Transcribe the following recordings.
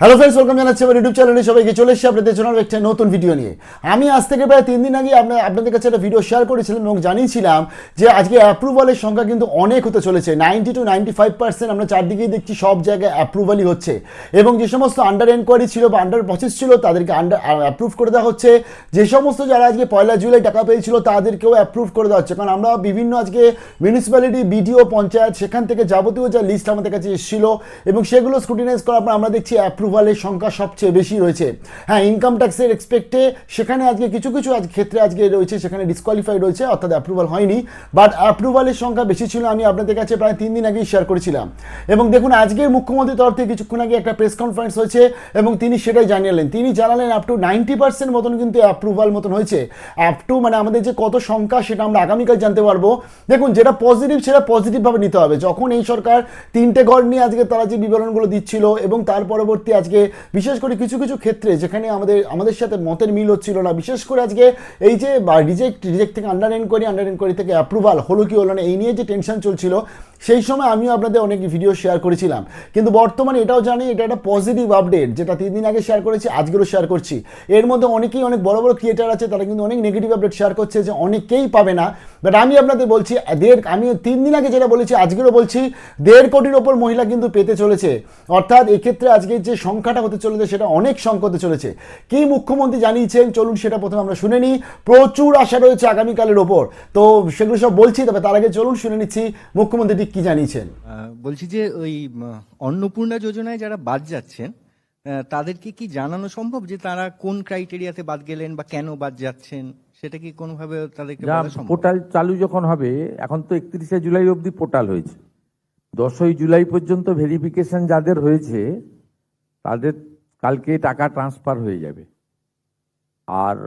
Hello friends, welcome জানাচ্ছি আমার YouTube চ্যানেলে সবাইকে। চলে এসেছি আপনাদের জন্য একটা নতুন ভিডিও নিয়ে। আমি আজ থেকে প্রায় 3 দিন আগে আপনাদের কাছে একটা ভিডিও শেয়ার করেছিলাম এবং জানিয়েছিলাম যে আজকে অ্যাপ্রুভালের সংখ্যা কিন্তু অনেক হতে চলেছে। 90 to 95% আমরা চারদিকেই দেখছি সব জায়গায় অ্যাপ্রুভালই হচ্ছে এবং যে সমস্ত আন্ডার এনকোয়ারি ছিল বা আন্ডার প্রসেস ছিল তাদেরকে অ্যাপ্রুভ করে দেওয়া হচ্ছে। যে সমস্ত যারা আজকে 1 জুলাই টাকা পেয়েছিল তাদেরকেও অ্যাপ্রুভ করে দেওয়া হচ্ছে, কারণ আমরা বিভিন্ন আজকে মিউনিসিপ্যালিটি, বিডিও, পঞ্চায়েত, সেখান থেকে যাবতীয় যা লিস্ট আমাদের কাছে এসেছিল এবং সেগুলো স্ক্রুটিনাইজ করার পর আমরা দেখছি অ্যাপ্রুভালের সংখ্যা সবচেয়ে বেশি রয়েছে। হ্যাঁ, ইনকাম ট্যাক্সের এক্সপেক্টে সেখানে আজকে কিছু কিছু ক্ষেত্রে আজকে রয়েছে, সেখানে ডিসকোয়ালিফাই রয়েছে, অর্থাৎ অ্যাপ্রুভাল হয়নি, বাট অ্যাপ্রুভালের সংখ্যা বেশি ছিল। আমি আপনাদের কাছে প্রায় 3 দিন আগেই শেয়ার করেছিলাম এবং দেখুন আজকে মুখ্যমন্ত্রীর তরফ থেকে কিছুক্ষণ আগে একটা প্রেস কনফারেন্স হয়েছে এবং তিনি সেটাই জানিয়ে তিনি জানালেন আপ টু 90% মতন কিন্তু অ্যাপ্রুভাল মতন হয়েছে। আপ টু মানে আমাদের যে কত সংখ্যা সেটা আমরা আগামীকাল জানতে পারবো। দেখুন, যেটা পজিটিভ সেটা পজিটিভভাবে নিতে হবে। যখন এই সরকার 3টে ঘর নিয়ে আজকে তারা যে বিবরণগুলো দিচ্ছিল এবং তার পরবর্তী আজকে বিশেষ করে কিছু কিছু ক্ষেত্রে যেখানে আমাদের সাথে মতের মিল হচ্ছিল না, বিশেষ করে আজকে এই যে রিজেক্ট থেকে আন্ডার এনকোয়ারি থেকে অ্যাপ্রুভাল হলো কি হলো না, এই নিয়ে যে টেনশন চলছিল, সেই সময় আমিও আপনাদের অনেক ভিডিও শেয়ার করেছিলাম। কিন্তু বর্তমানে এটাও জানি এটা একটা পজিটিভ আপডেট, যেটা 3 দিন আগে শেয়ার করেছি, আজকেরও শেয়ার করছি। এর মধ্যে অনেকেই অনেক বড় বড় ক্রিয়েটার আছে, তারা কিন্তু অনেক নেগেটিভ আপডেট শেয়ার করছে যে অনেকেই পাবে না, বাট আমি আপনাদের বলছি আমি 3 দিন আগে যেটা বলেছি আজকেরও বলছি, 1.5 কোটির ওপর মহিলা কিন্তু পেতে চলেছে। অর্থাৎ এক্ষেত্রে আজকে যে সংখ্যাটা হতে চলেছে সেটা অনেক সংখ্যা হতে চলেছে। কি মুখ্যমন্ত্রী জানিয়েছেন চলুন সেটা প্রথমে আমরা শুনে নিই। প্রচুর আশা রয়েছে আগামীকালের ওপর, তো সেগুলো সব বলছি, তবে তার আগে চলুন শুনে নিচ্ছি মুখ্যমন্ত্রী ঠিক কি জানিয়েছেন। বলছি যে ওই অন্নপূর্ণা যোজনায় যারা বাদ যাচ্ছেন তাদেরকে কি জানানো সম্ভব যে তারা কোন ক্রাইটেরিয়াতে বাদ গেলেন বা কেন বাদ যাচ্ছেন? সেটা কি কোনোভাবে তাদেরকে বলা সম্ভব? পোর্টাল চালু যখন হবে, এখন তো 31শে জুলাই অবধি পোর্টাল হয়েছে, 10ই জুলাই পর্যন্ত ভেরিফিকেশন যাদের হয়েছে তাদের কালকে টাকা ট্রান্সফার হয়ে যাবে। আর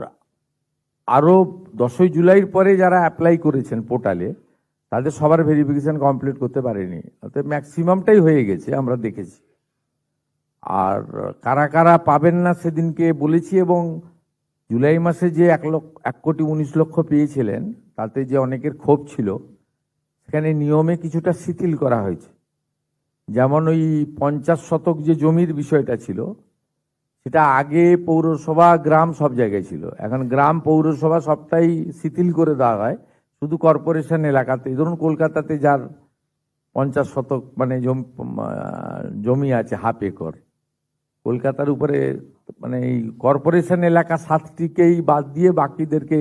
আরও 10ই জুলাইয়ের পরে যারা অ্যাপ্লাই করেছেন পোর্টালে তাদের সবার ভেরিফিকেশন কমপ্লিট করতে পারেনি, অর্থাৎ ম্যাক্সিমামটাই হয়ে গেছে আমরা দেখেছি। আর কারা কারা পাবেন না সেদিনকে বলেছি, এবং জুলাই মাসে যে 1,19,00,000 পেয়েছিলেন তাতে যে অনেকের ক্ষোভ ছিল, সেখানে নিয়মে কিছুটা শিথিল করা হয়েছে। যেমন ওই 50 শতক যে জমির বিষয়টা ছিল, সেটা আগে পৌরসভা, গ্রাম সব জায়গায় ছিল, এখন গ্রাম, পৌরসভা সবটাই শিথিল করে দেওয়া হয়, শুধু কর্পোরেশন এলাকাতে। ধরুন কলকাতাতে যার 50 শতক মানে জমি আছে, হাফ একর, কলকাতার উপরে মানে এই কর্পোরেশন এলাকা 7টিকেই বাদ দিয়ে বাকিদেরকে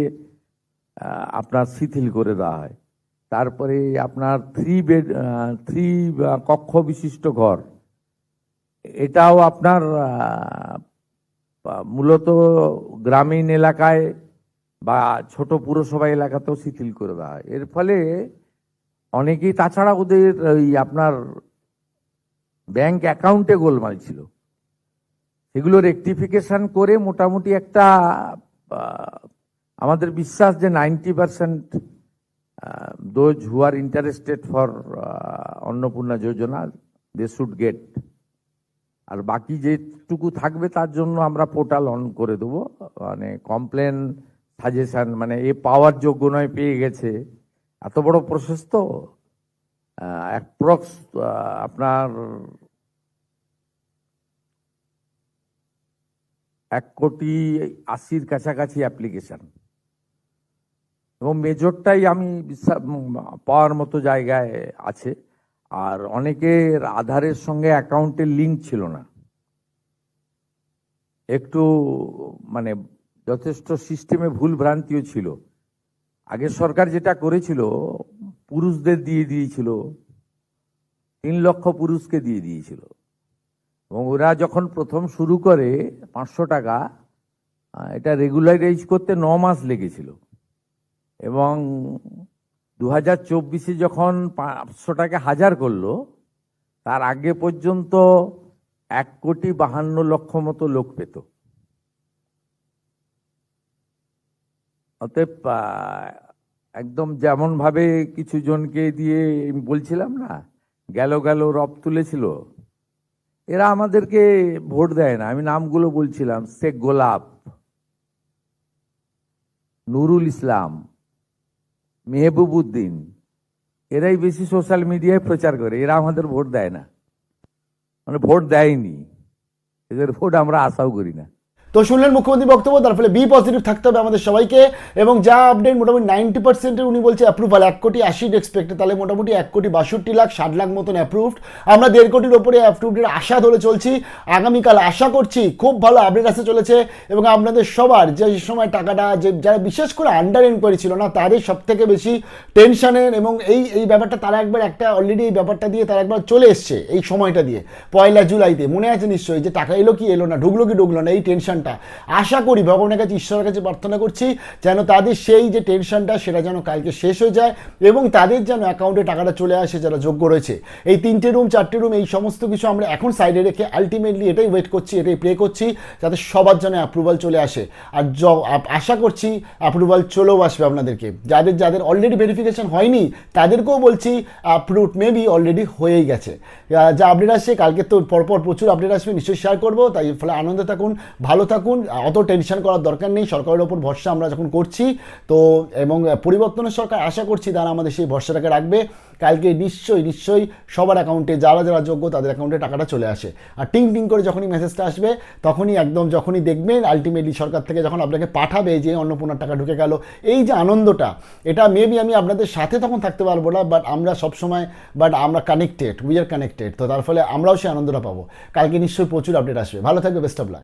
আপনার শিথিল করে দেওয়া হয়। তারপরে আপনার 3 কক্ষ বিশিষ্ট ঘর, এটাও আপনার মূলত গ্রামীণ এলাকায় বা ছোট পুরসভা এলাকাতেও শিথিল করে দেওয়া হয়। এর ফলে অনেকেই, তাছাড়া ওদের ওই আপনার ব্যাংক অ্যাকাউন্টে গোলমাল ছিল, সেগুলো রেকটিফিকেশন করে মোটামুটি একটা আমাদের বিশ্বাস যে 90% those who are interested for Annapurna Yojana they should get. আর বাকি যেটুকু থাকবে তার জন্য আমরা পোর্টাল অন করে দেবো, মানে কমপ্লেন, সাজেশন, মানে এ পাওয়ার যোগ্য নয় পেয়ে গেছে, এত বড় প্রসেস তো। অ্যাপ্রক্স আপনার 1,80,00,000 কাছাকাছি অ্যাপ্লিকেশন, এবং মেজরটাই আমি পাওয়ার মতো জায়গায় আছে। আর অনেকের আধারের সঙ্গে অ্যাকাউন্টের লিঙ্ক ছিল না, একটু মানে যথেষ্ট সিস্টেমে ভুল ভ্রান্তিও ছিল। আগের সরকার যেটা করেছিল, পুরুষদের দিয়ে দিয়েছিল, 3 লক্ষ পুরুষকে দিয়ে দিয়েছিল, এবং ওরা যখন প্রথম শুরু করে 500 টাকা, এটা রেগুলারাইজ করতে 9 মাস লেগেছিল, এবং 2024-এ যখন 500 টাকা 1000 করলো, তার আগে পর্যন্ত 1,52,00,000 মতো লোক পেত। অতএব একদম যেমন ভাবে কিছু জনকে দিয়ে বলছিলাম না, গেল রব তুলেছিল, এরা আমাদেরকে ভোট দেয় না। আমি নামগুলো বলছিলাম, শেখ গোলাপ, নুরুল ইসলাম, মেহবুবউদ্দিন, এরাই বেশি সোশ্যাল মিডিয়ায় প্রচার করে, এরা আমাদের ভোট দেয় না, মানে ভোট দেয়নি। এদের ভোট আমরা আশাও করি না। তো শুনলেন মুখ্যমন্ত্রী বক্তব্য, তার ফলে বি পজিটিভ থাকতে হবে আমাদের সবাইকে। এবং যা আপডেট মোটামুটি 90% উনি বলছে অ্যাপ্রুভাল, 1,80,00,000 এক্সপেক্টেড, তাহলে মোটামুটি 1,62,00,000 60 লাখ মতন অ্যাপ্রুভড। আমরা 1.5 কোটির ওপরে অ্যাপ্রুভডের আশা ধরে চলছি। আগামীকাল আশা করছি খুব ভালো আপডেট আসতে চলেছে এবং আপনাদের সবার যে সময় টাকাটা, যে যারা বিশেষ করে আন্ডার এনকোয়ারি ছিল না তাদের সব থেকে বেশি টেনশনের, এবং এই ব্যাপারটা তারা একবার একটা অলরেডি এই ব্যাপারটা দিয়ে তারা একবার চলে এসছে এই সময়টা দিয়ে 1 জুলাইতে, মনে আছে নিশ্চয়ই, যে টাকা এলো কি এলো না, ঢুকলো কি ঢুকলো না, এই টেনশনটা আশা করি ভগবানের কাছে, ঈশ্বরের কাছে প্রার্থনা করছি যেন তাদের সেই যে টেনশনটা সেটা যেন কালকে শেষ হয়ে যায় এবং তাদের যেন অ্যাকাউন্টে টাকাটা চলে আসে যারা যোগ্য রয়েছে। এই 3টে রুম 4টে রুম এই সমস্ত কিছু আমরা এখন সাইডে রেখে আলটিমেটলি এটাই ওয়েট করছি, এটাই প্রে করছি যাতে সবার যেন অ্যাপ্রুভাল চলে আসে। আর আশা করছি অ্যাপ্রুভাল চলেও আসবে আপনাদেরকে। যাদের যাদের অলরেডি ভেরিফিকেশন হয়নি তাদেরকেও বলছি অ্যাপ্রুভ মেবি অলরেডি হয়েই গেছে। যা আপডেট আসছে কালকে তো পরপর প্রচুর আপডেট আসবে, নিশ্চয়ই শেয়ার করবো। তাই ফলে আনন্দে থাকুন, ভালো থাকুন, অত টেনশন করার দরকার নেই। সরকারের ওপর ভরসা আমরা যখন করছি তো, এবং পরিবর্তনের সরকার আশা করছি তারা আমাদের সেই ভরসাটাকে রাখবে। কালকে নিশ্চয়ই সবার অ্যাকাউন্টে যারা যারা যোগ্য তাদের অ্যাকাউন্টে টাকাটা চলে আসে। আর টিং টিং করে যখনই মেসেজটা আসবে তখনই একদম যখনই দেখবেন আলটিমেটলি সরকার থেকে যখন আপনাকে পাঠাবে যে অন্নপূর্ণার টাকা ঢুকে গেল, এই যে আনন্দটা, এটা মেবি আমি আপনাদের সাথে তখন থাকতে পারবো না, বাট আমরা সবসময় আমরা কানেক্টেড, উই আর কানেক্টেড। তো তার ফলে আমরাও সেই আনন্দটা পাবো। কালকে নিশ্চয়ই প্রচুর আপডেট আসবে। ভালো থাকবে, বেস্ট অফ লাক।